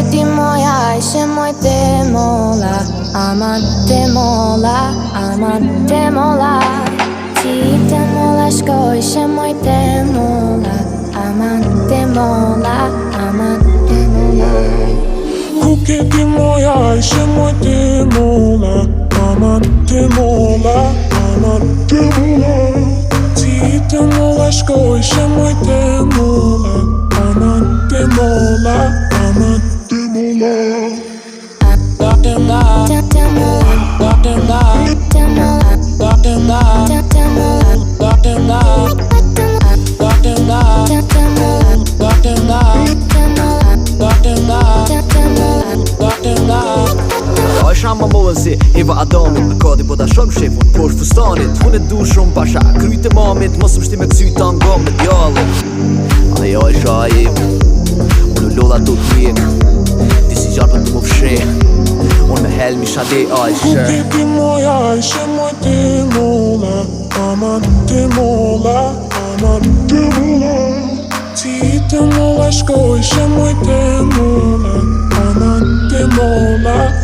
ti moja się moj demola aman demola ti demola shkoj się moj demola aman demola Kuke ti moja się moj demola aman demola ti demola shkoj się moj demola aman demola Samma målen se Eva Adamit med kadi båda sjöngchefen på förståndet. Hon är dur som pasha, kryte mamit måste bestämma xytan gång med dialen. Aj aj shaib hon är lola tot mig det ser jag på dem för hon med hel mig shade aj Kuke ti moja się moj demola aman demola ti demola shkoj się moj demola aman demola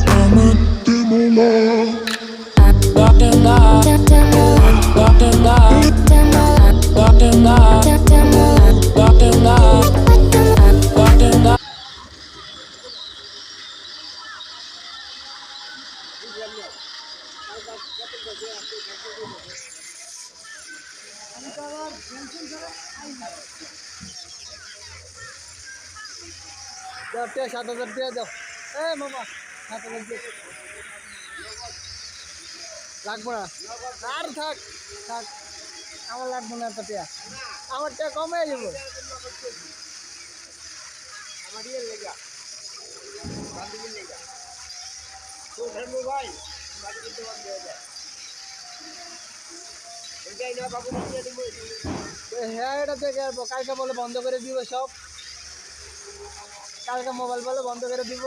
Dapat 7,000 rupiah daw. Mama, 7,000 rupiah. লাগবো না আর থাক থাক আমার লাগবো না তো টিয়া আমার টিয়া কমে যাবো আমার ইয়ে লেগা বান্ধবীর লেগা তো ধর্ম ভাই বাকি দিতে বন্ধ হয়ে যায় এটাই না বাবু দিয়ে দিব হ্যাঁ এটা থেকে কালকে বলে বন্ধ করে দিব সব কালকে মোবাইল বলে বন্ধ করে দিব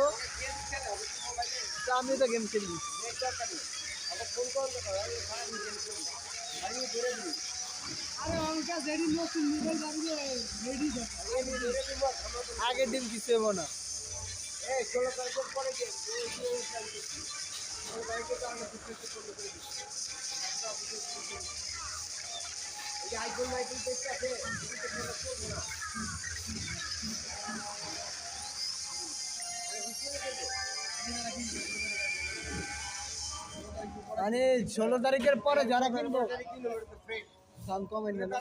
তো আমি তো গেম খেলি আগের দিন কিছু হবো না মানে 16 তারিখের পরে যারা কিনবো দাম কমেন না